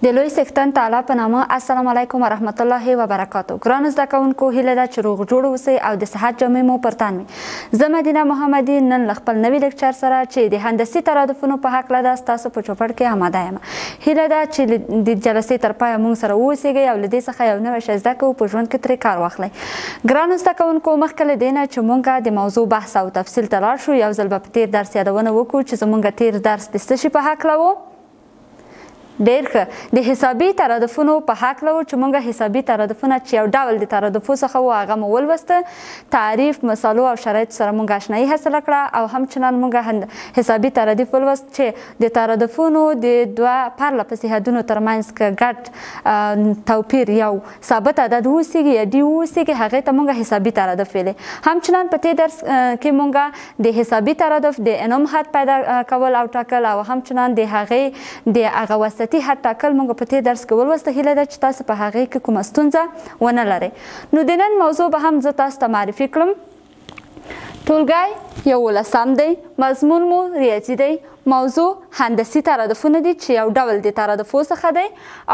د لوی څښتن تعالی په نامه السلام علیکم ورحمت الله وبرکاتو. ګرانو زده کوونکو، هیله ده چې روغ جوړ اوسئ او د صحت جامې مو پر تن وي. زه مدینه محمدي نن له خپل نوي لیکچر سره چې د هندسي ترادفونو په هکله ده ستاسو په چوپړ کې آماده یم. هیله ده چې د جلسې تر پایه موږ سره واوسیږئ او له دې څخه یو نوی شی زده کوو، په ژوند کې ترې کار واخلئ. ګرانو زده کوونکو، مخکې له دې نه چې موږ د موضوع بحث او تفصیل ته لاړ شو، یو ځل به په تېر درس یادونه وکړو چې زموږ تېر درس د څه شي په هکله و. ډېر ښه، د حسابي ترادفونو په هکله و چې موږ حسابي ترادفونه چې یو ډول د ترادفو څخه و هغه مو ولوسته. تعریف، مثالو او شرایطو سره موږ اشنایي حاصله کړه او همچنان موږ حسابي ترادف ولوست چې د ترادفونو د دوه پرله پسې حدونو ترمنځ که ګډ توپیر یو ثابت عدد واوسیږي یا ډي واوسیږي، هغې ته موږ حسابي ترادف ویلی. همچنان په دې درس کې موږ د حسابي ترادف د انوم حد پیدا کول او ټاکل او همچنان د هغې د هغه وسطي حد ټاکل موږ په دې درس کې ولوسته. هیله ده چې تاسو په هغې کې کومه ستونزه ونه لرئ. نو د نن موضوع به هم زه تاسو ته معرفي کړم. ټولګی 11 دی، مضمون مو ریاضي دی، موضوع هندسي ترادفونه دي چې یو ډول د ترادفو څخه دی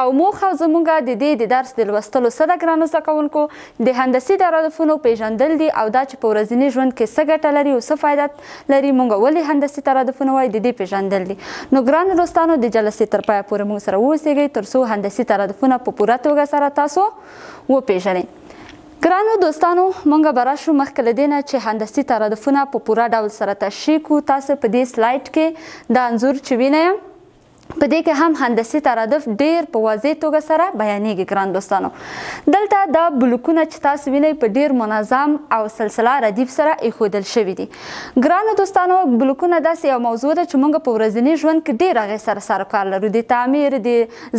او موخه زموږ د دې د درس د لوستلو څه ده ګرانو زده کوونکو؟ د هندسي ترادفونو پیژندل دي او دا چې په ورځني ژوند کې څه ګټه لري او څه فایده لري، موږ ولې هندسي ترادفونه وایي، د دې پیژندل دي. نو ګرانو دوستانو، د جلسې تر پایه پورې موږ سره واوسیږئ تر څو هندسي ترادفونه په پوره توګه سره تاسو وپیژنئ. ګرانو دوستانو، موږ به راشو مخکې له دې نه چې هندسي ترادفونه په پوره ډول سره تشریح کړو. تاسو په دې سلایډ کې دا انځور چې وینئ، په دې کې هم هندسي ترادف ډېر په واضح توګه سره بیانېږي. ګران دوستانو، دلته دا بلوکونه چې تاسو وینئ په ډېر منظم او سلسله ردیف سره ایښودل شوي دي. ګرانو دوستانو، بلوکونه داسې یو موضوع ده چې موږ په ورځني ژوند کې ډېر هغې سره سروکار لرو. د تعمیر، د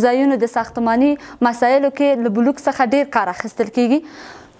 ځایونو د ساختماني مسایلو کې له بلوک څخه ډېر کار اخیستل کیږي.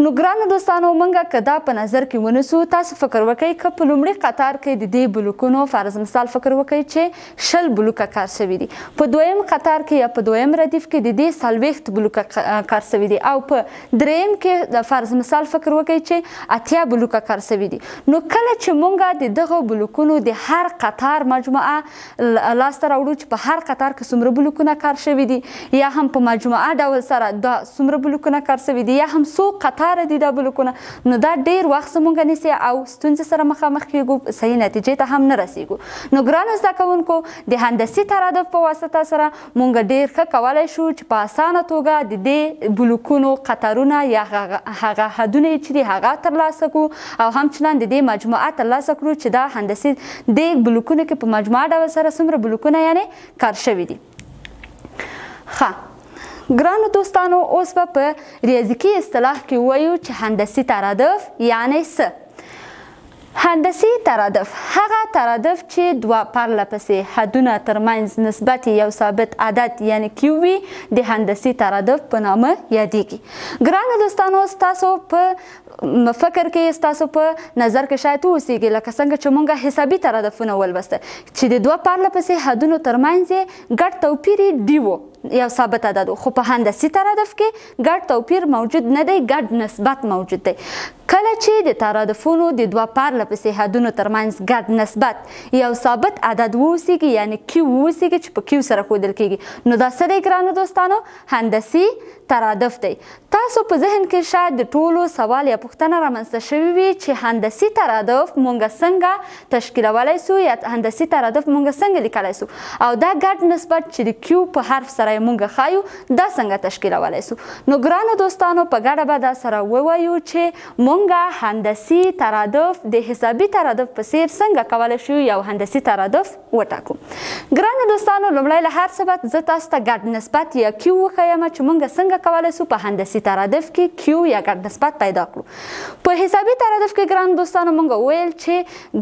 نو ګرانو دوستانو، موږ که دا په نظر کې ونیسو، تاسو فکر وکئ که په لومړي قطار کې د دې بلوکونو فرض مثال فکر وکئ چې 20 بلوکه کار شوي دي، په دویم قطار کې یا په دویم ردیف کې د دې 40 بلوکه کار شوي دي او په دریم کې د فرض مثال فکر وکئ چې 80 بلوکه کار شوي دي. نو کله چې موږ د دغه بلوکونو د هر قطار مجموعه لاسته راوړو چې په هر قطار کې څومره بلوکونه کار شوي دي یا هم په مجموعه ډول سره دا څومره بلوکونه کار شوي دي یا هم څو قطار دي دا بلوکونه، نو دا ډیر وخت زموږ نیسي او ستونزې سره مخامخ کیږو، صحیح نتیجې ته هم نه رسیږو. نو ګرانو زده کوونکو، د هندسي ترادف په واسطه سره موږ ډیر ښه کولی شو چې په اسانه توګه د دې بلوکونو قطارونه یا هغه حدونه چې دي هغه ترلاسه کړو او همچنان د دې مجموعه ترلاسه کړو چې دا هندسي د بلوکونو کې په مجموعه ډول سره څومره بلوکونه یعنې کار شوي دي. ښه ګرانو دوستانو، اوس به په ریاضیکي اصطلاح کې ووایو چې هندسي ترادف یعنی څه؟ هندسي ترادف هغه ترادف چې دوه پرله پسې حدونه ترمنځ نسبت یو ثابت عدد یعنی کیو وي، د هندسي ترادف په نامه یادیږي. ګرانو دوستانو، ستاسو په فکر کې، ستاسو په نظر کې شاید واوسیږي لکه څنګه چې موږ حسابي ترادفونه ولوسته چې د دوه پرله پسې حدونو ترمنځ یې ګډ توپیر ډي و، یو ثابت عدد و. خو په هندسي ترادف کې ګډ توپیر موجود نه دی، ګډ نسبت موجود دی. کله چې د ترادفونو د دوه پرله پسې حدونو ترمنځ ګډ نسبت یو ثابت عدد واوسیږي یعنی کیو واوسیږي چې په کیو سره ښودل کیږي، نو دا څه دی ګرانو دوستانو؟ هندسي ترادف دی. تاسو په ذهن کې شاید د ټولو سوال یا پوښتنه رامنځته شوې وي چې هندسي ترادف موږ څنګه تشکیلولی سو یا هندسي ترادف موږ څنګه لیکلی سو او دا ګډ نسبت چې د کیو په حرف سره یې موږ ښایو دا څنګه تشکیلولی سو؟ نو ګرانو دوستانو، په ګډه به دا سره ووایو چې موږ هندسي ترادف د حسابي ترادف په څیر څنګه کولی شو یو هندسي ترادف وټاکو. ګرانو دوستانو، لومړی له هر څه به زه تاسو ته ګډ نسبت یا کیو وښیم چې موږ څنګه کولی سو په هندسي ترادف کې کیو یا ګډ نسبت پیدا کړو. په حسابي ترادف کې ګرانو دوستانو موږ وویل چې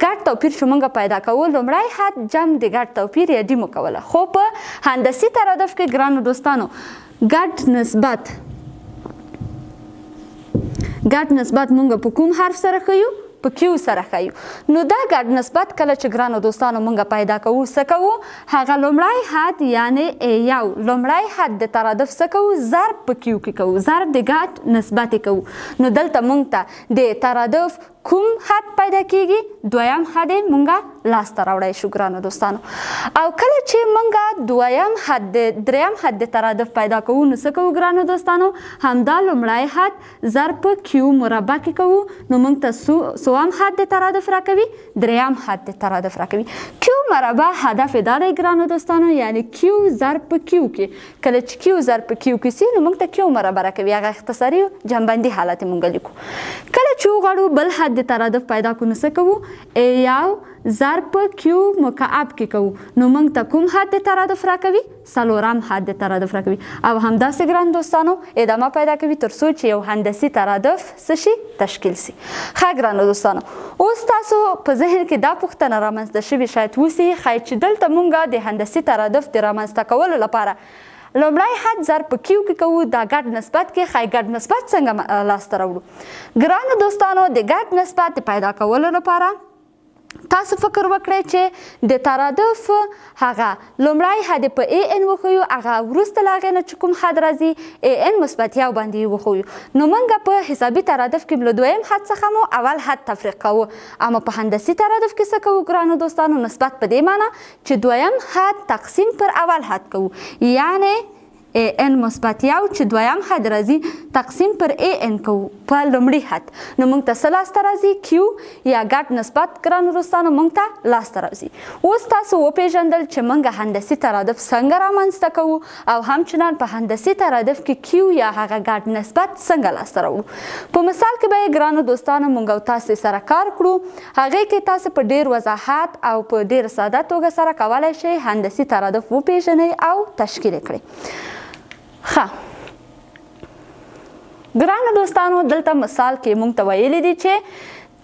ګډ توپیر چې موږ پیدا کوو، لومړی حد جمع د ګډ توپیر یا ډي مو کوله. خو په هندسي ترادف کې ګرانو دوستانو ګډ نسبت موږ په کوم حرف سره ښیو؟ په کیو سره ښیو. نو دا ګډ نسبت کله چې ګرانو دوستانو موږ پیدا کوو څه کوو؟ هغه لومړی حد یعنې یو لومړی حد د ترادف څه کوو؟ ضرب په کیو کې کوو، ضرب د ګډ نسبت یې کوو. نو دلته موږ ته د ترادف کوم حد پیدا کیږي دویم حد مونږه لاسته راوړی شو ګرانو دوستانو. او کله چې مونږه دویم حد دریم حد ترادف پیدا کوو نو څه کوو ګرانو دوستانو؟ همدا لومړی حد ضرب په کیو مربع کې کوو نو مونږ ته څوم حد ترادف راکوي؟ دریم حد ترادف راکوي. کیو مربع هدف دا دی ګرانو دوستانو، یعنی کیو ضرب په کیو کې کله چې کیو ضرب په کیو کې سي نو مونږ ته کیو مربع راکوي. هغه اختصاري جنبندي حالت مونږ لیکو. کله چې وغواړو بل حد ترادف پیدا کړو نو څه کوو؟ یو ضرب په کیو مکعب کې کوو نو موږ ته کوم حد ترادف راکوي؟ څلورم حد ترادف راکوي. او همداسې ګران دوستانو ادامه پیدا کوي تر څو چې یو هندسي ترادف څه شي؟ تشکیل سي. ښه ګرانو دوستانو، اوس تاسو په ذهن کې دا پوښتنه رامنځته شوې شاید وسي ښایي چې دلته موږ د هندسي ترادف د رامنځته کولو لپاره لومړی حد ضرب په کیو کې کوو، دا ګډ نسبت کې ښایي ګډ نسبت څنګه لاسته راوړو؟ ګرانو دوستانو د ګډ نسبت پیدا کولو لپاره تاسو فکر وکړئ چې د ترادف هغه لومړی حد په ای ان وښیو، هغه وروسته له هغې نه چې کوم حد راځي ای ان مثبت یو باندې یې وښیو. نو موږ په حسابي ترادف کې له دویم حد څخه مو اول حد تفریق کوو، اما په هندسي ترادف کې څه کوو ګرانو دوستانو؟ نسبت په دې معنی چې دویم حد تقسیم پر اول حد کوو، یعنی ای ان مثبت یو چې دویم حد راځي تقسیم پر ای ان کوو په لومړي حد. نو موږ ته څه لاسته راځي؟ کیو یا ګډ نسبت ګرانو دوستانو موږ ته لاسته راځي. اوس تاسو وپېژندل چې موږ هندسي ترادف څنګه رامنځته کوو او همچنان په هندسي ترادف کې کیو یا هغه ګډ نسبت څنګه لاسته راوړو. په مثال کې به ګرانو دوستانو موږ او تاسو سره کار کړو، هغې کې تاسو په ډېر وضاحت او په ډېر ساده توګه سره کولی شئ هندسي ترادف وپېژنئ او تشکیل یې کړئ. ګرانو دوستانو دلته مثال کې موږ ته ویلي دي چې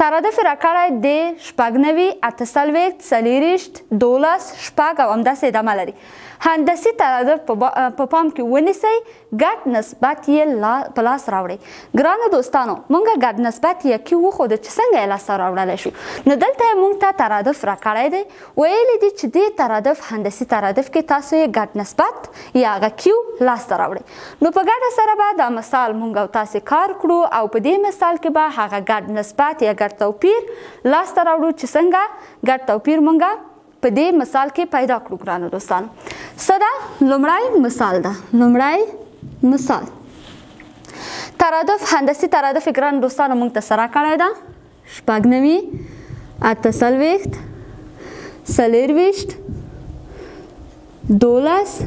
ترادف راکړی د 96 اتهڅلوېښت څلېرویشت 12 شپږ او همداسې ادامه لري. هندسي ترادف په پام کې ونیسئ، ګډ نسبت یې په لاس راوړئ. ګرانو دوستانو موږ ګډ نسبت یا کیو وښوده چې څنګه یې لاسته راوړلی شو. نو دلته یې موږ ته ترادف راکړی دی، ویلي دي چې دې ترادف هندسي ترادف کې تاسو یې ګډ نسبت یا هغه کیو لاسته راوړئ. نو په ګډه سره به دا مثال موږ او تاسې کار کړو او په دې مثال کې به هغه ګډ نسبت یا ګډ توپیر لاسته راوړو چې څنګه ګډ توپیر موږ په دې مثال کې پیدا کړو. ګرانو دوستانو څه ده؟ لومړی مثال ده. لومړی مثال ترادف هندسي ترادف ګرانو دوستانو موږ ته څه راکړی ده؟ 96 اتهڅلوېښت څلېرویشت 12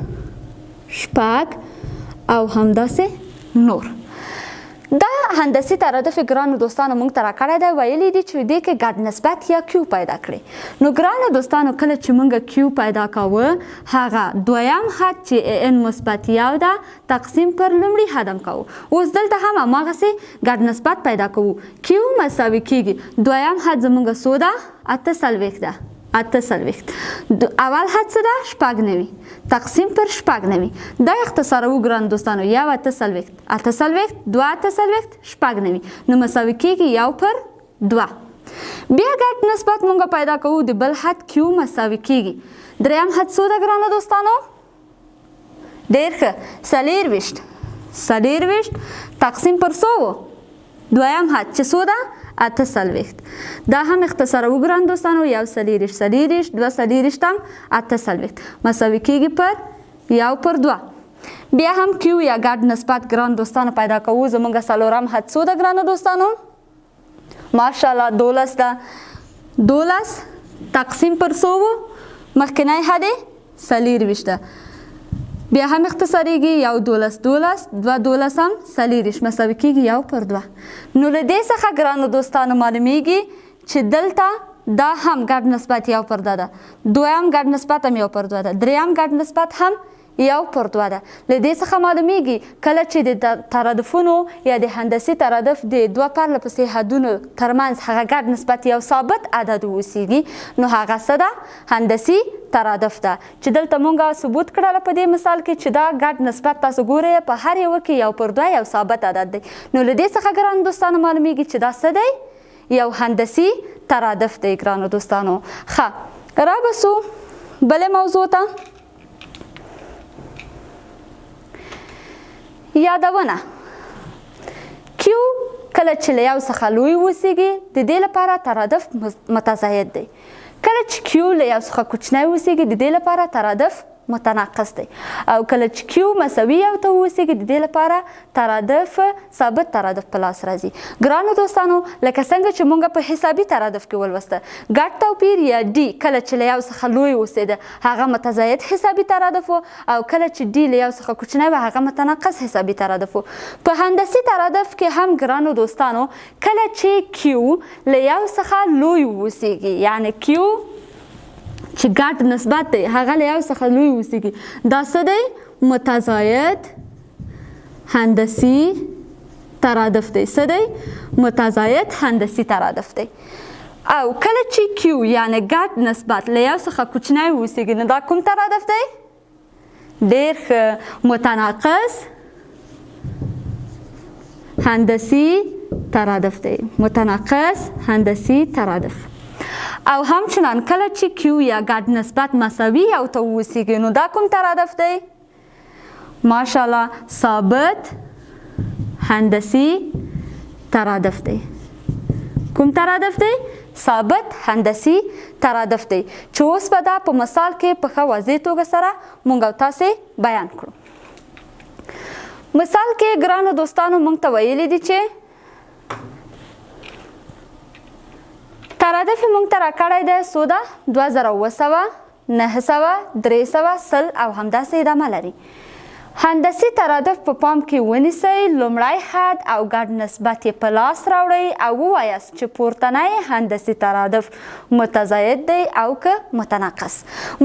شپږ او همداسې نور. دا هندسي ترادف ګرانو دوستانو موږ ته راکړی دی، ویلي دي چې دې کې ګډ نسبت یا کیو پیدا کړي. نو ګرانو دوستانو کله چې موږ کیو پیدا کوو هغه دویم حد چې ای ان مثبت یو ده تقسیم پر لومړي حد هم کوو. اوس دلته هم هماغسې ګډ نسبت پیدا کوو. کیو مساوي کیږي دویم حد زموږ څو ده؟ 78 ده. 78 اول حد څه ده؟ 96 تقسیم پر 96. دا اختصاروو ګران دوستانو، یو 78 78 2 78 96 نو مساوي کیږي یو پر 2. بیا ګډ نسبت مونږ پیدا کوو، د بل حد کیو مساوي کیږي دریم حد څو ده ګرانو دوستانو؟ ډېر ښه 40 تقسیم پر څو؟ دویم حد چې څو ده؟ 78. دا هم اختصاروو ګران دوستانو، یو 40 2 40 78 مساوي کیږي پر یو پر 2. بیا هم کیو یا ګډ نسبت ګران دوستانو پیدا کوو. زموږ څلورم حد څو ده ګرانو دوستانو؟ ماشاءالله 12 ده. 12 تقسیم پر څو و؟ مخکینی حد یې 40 ده. بیا هم اختصاریږي یو 12 12 2 12 هم 40 مساوي کیږي یو پر 2. نو له دې څخه ګرانو دوستانو معلومیږي چې دلته دا هم ګډ نسبت یو پر 2 ده، دویم ګډ نسبت هم یو پر 2 ده، دریم ګډ نسبت هم یو پر 2 ده. له دې څخه معلومیږي کله چې د ترادفونو یا د هندسي ترادف د دوه پرله پسې حدونو ترمنځ هغه ګډ نسبت یو ثابت عدد اوسیږي نو هغه څه ده؟ هندسي ترادف ده. چې دلته مونږ ثبوت کړله په دې مثال کې چې دا ګډ نسبت تاسو ګورئ په هر یوه کې یو پر 2 یو ثابت عدد دی. نو له دې څخه ګرانو دوستانو معلومیږي چې دا څه دی؟ یو هندسي ترادف دی ګرانو دوستانو. ښه رابسو بلې موضوع ته. یادونه کیو کله چې له یو څخه لوی اوسیږي د دې لپاره ترادف متزاید دی. کله چې کیو له یو څخه کوچنی اوسیږي د دې لپاره ترادف متناقص دی. او کله چې کیو مساوي یو ته اوسیږي د دې لپاره ترادف ثابت ترادف په لاس راځي. ګرانو دوستانو لکه څنګه چې موږ په حسابي ترادف کې ولوسته ګډ توپیر یا ډي کله چې له یو څخه لوی اوسېده هغه متزاید حسابي ترادف و او کله چې ډي له یو څخه کوچنی و هغه متناقص حسابي ترادف و. په هندسي ترادف کې هم ګرانو دوستانو کله چې کیو له یو څخه لوی اوسیږي یعنی کیو چې ګډ نسبت دی هغه له یو څخه لوی اوسیږي دا څه دی متزاید هندسي ترادف دی. څه دی متزاید هندسي ترادف دی. او کله چې کیو یعنی ګډ نسبت له یو څخه کوچنی اوسیږي نو دا کوم ترادف دی؟ ډېر ښه متناقص هندسي ترادف دی. متناقص هندسي ترادف. او همچنان کله چې کیو یا ګډ نسبت مساوي یو ته اوسیږي نو دا کوم ترادف دی؟ ماشاءالله ثابت هندسي ترادف دی. کوم ترادف دی؟ ثابت هندسي ترادف دی چې اوس به دا په مثال کې په ښه واضح توګه سره موږ او تاسې بیان کړو. مثال کې ګرانو دوستانو موږ ته ویلي دي چې ترادف موږ ته راکړی دی څو ده 2700 900 300 او همداسې ادامه لري. هندسي ترادف په پام کې ونیسئ لومړی حد او ګډ نسبت یې په لاس راوړئ او ووایاست چې پورتنی هندسي ترادف متزاید دی او که متناقص.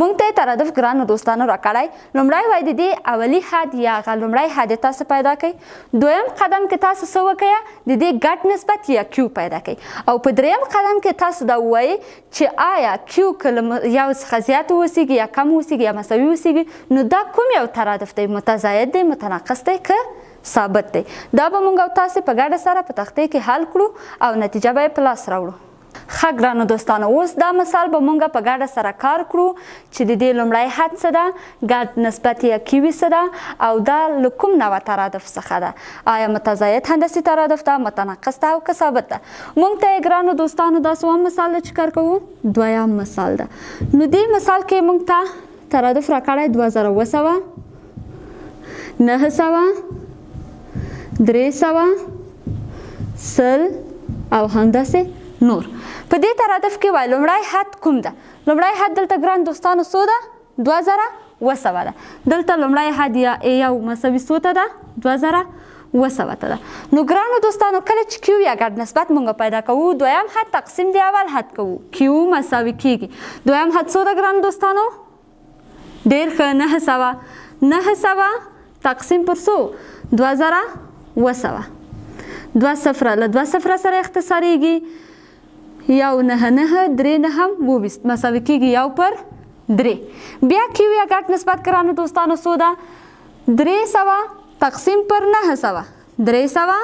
موږ ته ترادف ګرانو دوستانو راکړی لومړی وایي د دې اولی حد یا هغه لومړی حد یې تاسو پیدا کړئ. دویم قدم کې تاسو څه وکړئ د دې ګډ نسبت یا کیو پیدا کړئ او په دریم قدم کې تاسو دا ووایئ چې آیا کیو که یو څخه زیات اوسیږي یا کم اوسیږي یا مساوي اوسیږي نو دا کوم یو ترادف دی؟ متزاید دی متناقص دی که ثابت دی؟ دا به موږ او تاسې په ګډه سره په تختې کې حل کړو او نتیجه به یې په لاس راوړو. ښه ګرانو دوستانو اوس دا مثال به موږ په ګډه سره کار کړو چې د دې لومړی حد څه ده ګډ نسبت یا کیوي څه ده او دا له کوم نوع ترادف څخه ده. آیا متزاید هندسي ترادف ده متناقص ده او که ثابت ده؟ موږ ته یې ګرانو دوستانو دا څوم مثال ده چې کار کوو دویم مثال ده. نو دې مثال کې موږ ته ترادف راکړی 2700 900 300 100 او همداسې نور. په دې ترادف کې وایي لومړی حد کوم ده؟ لومړی حد دلته ګران دوستانو څو ده 2700 ده. دلته لومړی حد یا یو مساوي څو ته ده 2700 ته ده. نو ګرانو دوستانو کله چې کیو یا ګډ نسبت موږ پیدا کوو دویم حد تقسیم دی اول حد کوو کیو مساوي کیږي. دویم حد څو ده ګران دوستانو؟ ډېر ښه 900 تقسیم پر څو 2700 2 صفره له 2 صفره سره اختصاریږي یو 9 9 3 9 22 مساوي کیږي یو پر 3. بیا کیو یا ګډ نسبت ګرانو دوستانو څو ده 300 تقسیم پر 900 300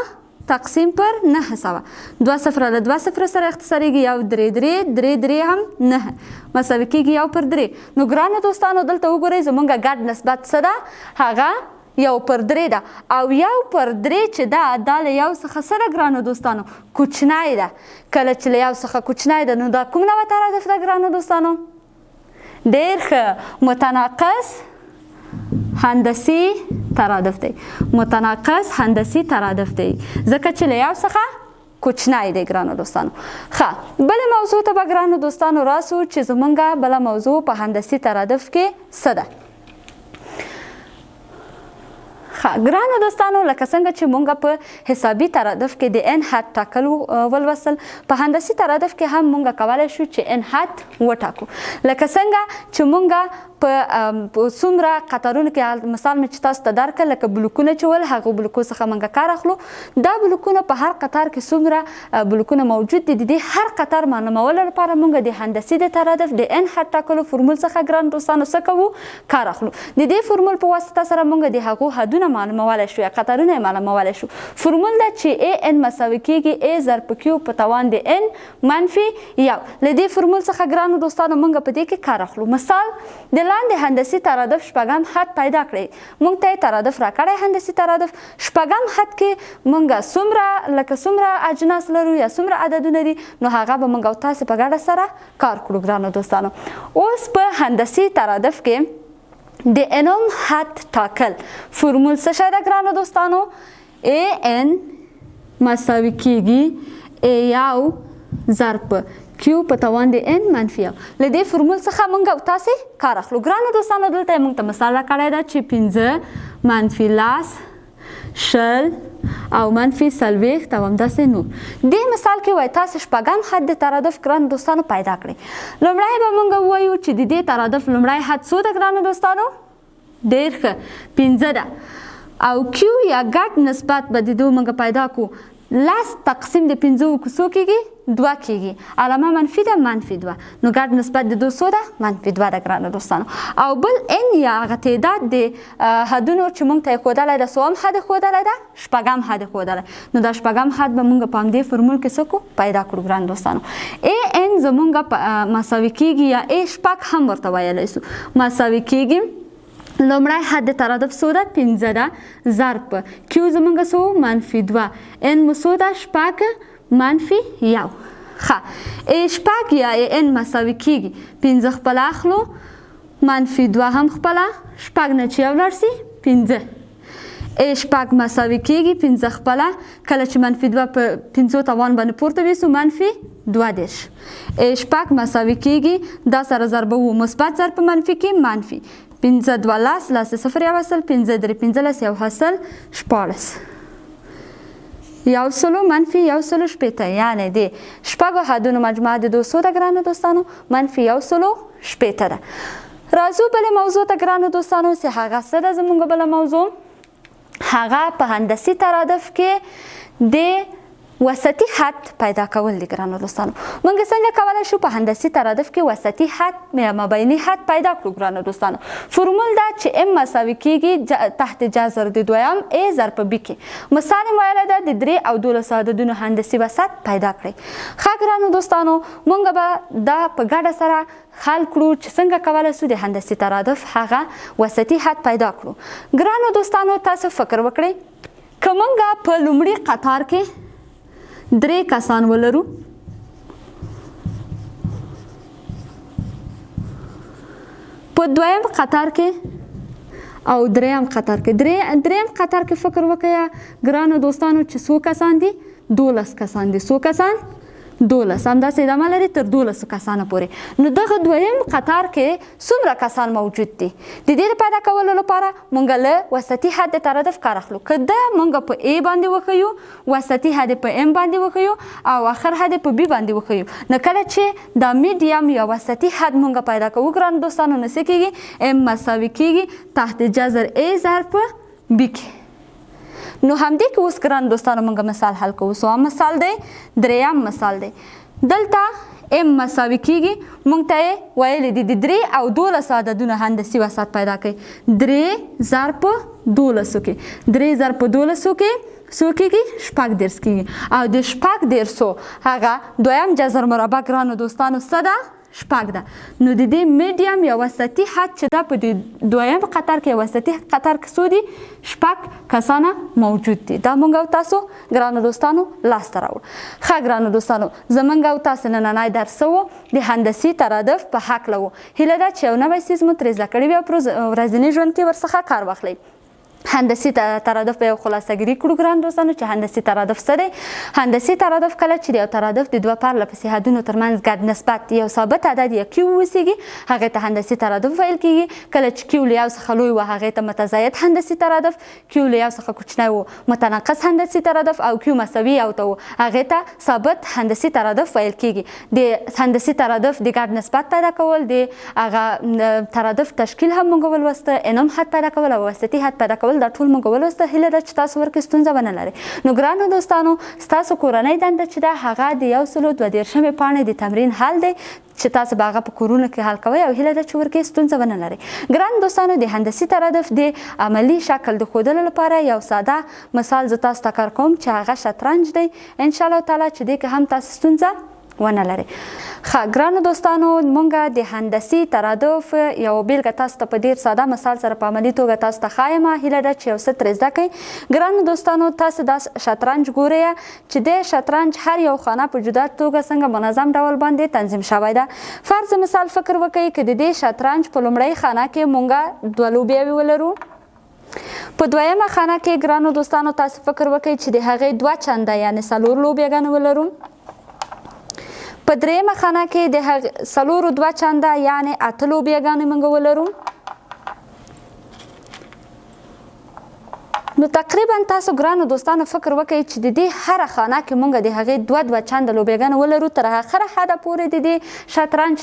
تقسیم پر 900 2 صفره له 2 صفره سره اختصاریږي یو 3 3 3 3 هم 9 مساوي کیږي یو پر 3. نو ګرانو دوستانو دلته وګورئ زمونږ ګډ نسبت څه ده هغه یو پر 3 ده او یو پر 3 چې ده دا له یو څخه سره ګرانو دوستانو کوچنی ده. کله چې له یو څخه کوچنی ده نو دا کوم نوع ترادف ده ګرانو دوستانو؟ ډېر ښه متناقص هندسي ترادف دی. متناقص هندسي ترادف دی ځکه چې له یو څخه کوچنی دی ګرانو دوستانو. ښه بله موضوع ته به ګرانو دوستانو راسو چې زمونږ بله موضوع په هندسي ترادف کې څه ده. ګرانو دوستانو لکه څنګه چې موږ په حسابي ترادف کې د ان حد ټاکل ولوستل په هندسي ترادف کې هم موږ کولی شو چې ان حد وټاکو. لکه څنګه چې موږ په څومره قطارونو کې مثال مې چې تاسو ته درکړه لکه بلوکونه چې ول هغو بلوکو څخه موږ کار اخلو. دا بلوکونه په هر قطار کې څومره بلوکونه موجود دي د دې هر قطار معلومولو لپاره موږ د هندسي د ترادف د ان حد ټاکلو فورمول څخه ګران دوستانو څه کوو کار اخلو. د دې فورمول په واسطه سره موږ د هغو حدونه معلومولی شو یا قطارونه یې معلومولی شو. فورمول ده چې ا ان مساوي کیږي ا ضرب کیو په توان د ان منفي یو. له دې فورمول څخه ګرانو دوستانو موږ په دې کې کار اخلو. مثال د لاندې هندسي ترادف شپږم حد پیدا کړئ. موږ ته یې ترادف راکړی هندسي ترادف. شپږم حد کې موږ څومره اجناس لرو یا څومره عددونه دي نو هغه به موږ او تاسې په ګډه سره کار کړو ګرانو دوستانو. اوس په هندسي ترادف کې د انوم حد ټاکل فرمول څه شی ده ګرانو دوستانو؟ ان مساوي کیږي ا یو ضرب کیو په توان د ان منفي یو. له دې فرمول څخه موږ او تاسې کار اخلو. ګرانو دوستانو دلته موږ ته مثال راکړی ده چې 5 منفي 10 شل او منفي 40 او همداسې نور. دې مثال کې وایي تاسې شپږم حد د ترادف ګرانو دوستانو پیدا کړئ. لومړی به موږ ووایو چې د دې ترادف لومړی حد څو ده ګرانو دوستانو؟ ډېر ښه 5 ده او کیو یا ګډ نسبت به د دوی موږ پیدا کړو. 10 تقسیم د 5 څو کېږي؟ 2 کېږي. علامه منفي ده منفي 2 نو ګډ نسبت د دوی څو ده؟ منفي 2 ده ګرانو دوستانو. او بل ان یا هغه تعداد د حدونو چې موږ ته یې ښودلی ده څوم حد یې ښودلی ده؟ شپږم حد یې ښودلی. نو دا شپږم حد به موږ په همدې فرمول کې څه کړو؟ پیدا کړو ګرانو دوستانو. ا ان زموږ مساوي کېږي یا ا شپږ هم ورته ویلی سو مساوي کېږي. لومړی حد د ترادف څو ده؟ 15 ده ضرب کیو زموږ څو؟ منفي 2 ان مو څو ده؟ شپږ منفي یو. ښه شپږ یا ان مساوي کېږي 15 خپله اخلو منفي 2 هم خپله شپږ نه چې یو لاړ سي 15 شپږ مساوي کېږي 15 خپله کله چې منفي 2 په 5 توان باندې پورته ویسو منفي 22 شپږ مساوي کېږي دا سره ضربوو مثبت ضرب په منفي کې منفي 5 12 لس صفر یو حاصل 5 درې 15 یو حاصل 14 یو سلو منفي یو سلو شپېته یعنی د شپږو حدونو مجموعه د دوه څو ده ګرانو دوستانو؟ منفي یو سلو شپېته ده. راځو بلې موضوع ته ګرانو دوستانو چې هغه څه ده زموږ بله موضوع؟ هغه په هندسي ترادف کې د وسطي حد پیدا کول دي ګرانو دوستانو. موږ څنګه کولی شو په هندسي ترادف کې وسطي حد یا مابیني حد پیدا کړو ګرانو دوستانو؟ فرمول دا چې ام مساوي کېږي تحت جذر د دویم ا ضرب په بي کې. مثال یې ویلی ده د 3 او 12 عددونو هندسي وسط پیدا کړئ. ښه ګرانو دوستانو موږ به دا په ګډه سره حل کړو چې څنګه کولی سو د هندسي ترادف هغه وسطي حد پیدا کړو. ګرانو دوستانو تاسو فکر وکړئ که موږ په لومړي قطار کې 3 کسان ولرو په دویم قطار کې او دریم قطار کې دریم قطار کې فکر وکړئ ګرانو دوستانو چې څو کسان دي؟ 12 کسان دي. څو کسان؟ 12 همداسې ادامه لري تر 12 کسانو پورې. نو دغه دویم قطار کې څومره کسان موجود دي؟ د دې پیدا کولو لپاره موږ له وسطي حد د ترادف کار اخلو. که دا موږ په ا باندې وښیو وسطي حد په ام باندې وښیو او آخر حد په بي باندې وښیو نو کله چې دا میډیم یا وسطي حد موږ پیدا کوو ګرانو دوستانو نو څه کېږي؟ ام مساوي کېږي تحت جذر ا ضرب بي کې. نو همدې کې اوس ګران دوستانو موږ مثال حل کوو. څوم مثال دی؟ دریم مثال دی. دلته ام مساوي کېږي موږ ته یې ویلي دي د 3 او 12 عددونه هندسي وسط پیدا کړئ. 3 ضرب په 12 کې 3 ضرب په 12 کې څو کېږي؟ 14 کېږي او د 14 هغه دویم جذر مربع ګرانو دوستانو څه ده؟ 6 ده. نو د دې میډیم یا وسطي حد چې دا په دویم قطار کې وسطي قطار کې څو دي؟ 6 کسانه موجود دي. دا موږ او تاسو ګرانو دوستانو لاسته راوړو. ښه ګرانو دوستانو زموږ او تاسو نننی درس و د هندسي ترادف په هکله و. هیله ده چې یو نوی څیز مو ترې زده کړی وي او په ورځني ژوند کې ورڅخه کار واخلئ. هندسي ترادف به یو خلاصه‌ګیري کړو ګران دوستانو چې هندسي ترادف څه دی؟ هندسي ترادف کله چې د یو ترادف د دوه پرله پسې حدونو ترمنځ ګډ نسبت یو ثابت عدد یا کیو وسیږي هغې ته هندسي ترادف ویل کېږي. کله چې کیو له یو څخه لوی و هغې ته متزاید هندسي ترادف، کیو له یو څخه کوچنی و متناقص هندسي ترادف او کیو مساوي یو ته و هغې ته ثابت هندسي ترادف ویل کېږي. د هندسي ترادف د ګډ نسبت پیدا کول، د هغه ترادف تشکیل هم موږ ولوسته، انوم حد پیدا کول او وسطي حد پیدا کول دا ټول موږ ولوسته. هیله ده چې تاسو ورکې ستونزه ونه لرئ. نو ګرانو دوستانو ستاسو کورنۍ دنده چې ده هغه د 122 پاڼې د تمرین حل دی چې تاسو به هغه په کورونو کې حل کوئ او هیله ده چې ورکې ستونزه ونه لرئ. ګرانو دوستانو د هندسي ترادف د عملي شکل د ښودلو لپاره یو ساده مثال زه تاسو ته کار کوم چې هغه شطرنج دی. انشاءالله تعالی چې دې کې هم تاسو ستونزه ونه لري. ګرانو دوستانو مونږ د هندسي ترادف یو بیلګه تاسو ته په ډېر ساده مثال سره په عملي توګه تاسو ته ښایم. هیله ده چې یو څه ترې زده کړئ. ګرانو دوستانو تاسو دا شطرنج ګورئ چې د شطرنج هر یو خانه په جدا توګه څنګه منظم ډول باندې تنظیم شوی ده. فرض مثال فکر وکړئ که د دې شطرنج په لومړۍ خانه کې مونږ 2 لوبیاوې ولرو. په دویمه خانه کې ګرانو دوستانو تاسو فکر وکړئ چې د هغې 2 چنده یعنې 4 لوبیاګانې ولرو. په دریمه خانه کې د هغې 4 2 چنده یعنې 8 لوبیاګانې موږ ولرو. نو تقریبا تاسو ګرانو دوستانو فکر وکړئ چې د دې هره خانه کې موږ د هغې 2 چنده لوبیاګانې ولرو. تر آخره حده پورې د دې شطرنج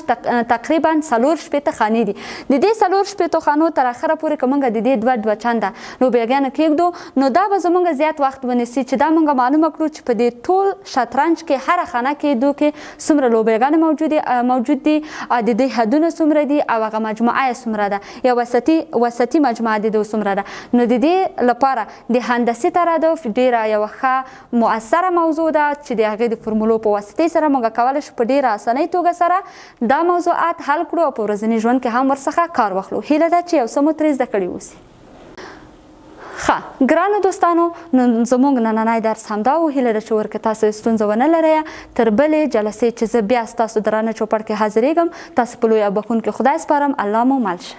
تقریبا 4 شپېته خانې دي. د دې 4 شپېتو خانو تر آخره پورې که موږ د دې 2 چنده لوبیاګانې کېږدو نو دا به زموږ زیات وخت ونیسي چې دا موږ معلومه کړو چې په دې ټول شطرنج کې هره خانه کې څومره لوبیاګانې موجود دي او د دې حدونه څومره دي او هغه مجموعه یې څومره ده یا وسطي مجموعه د دوی څومره ده. نو د دې لپاره د هندسي ترادف ډیره یوه ښه مؤثره موضوع ده چې د هغې د فرمولو په واسطې سره موږ کولی شو په ډیره اسانۍ توګه سره دا موضوعات حل کړو او په ورځني ژوند کې هم ورڅخه کار واخلو. هیله ده چې یو څه مو ترې زده کړي اوسي. ګرانو دوستانو زموږ نننی درس همدا و. هیله ده چې ورکه تاسو ستونزه ونه لرئ. تر بلې جلسې چې زه بیا ستاسو درانه چوپړ کې حاضرېږم تاسو په لویه بخښونکي خدای سپارم. الله مو مل شه.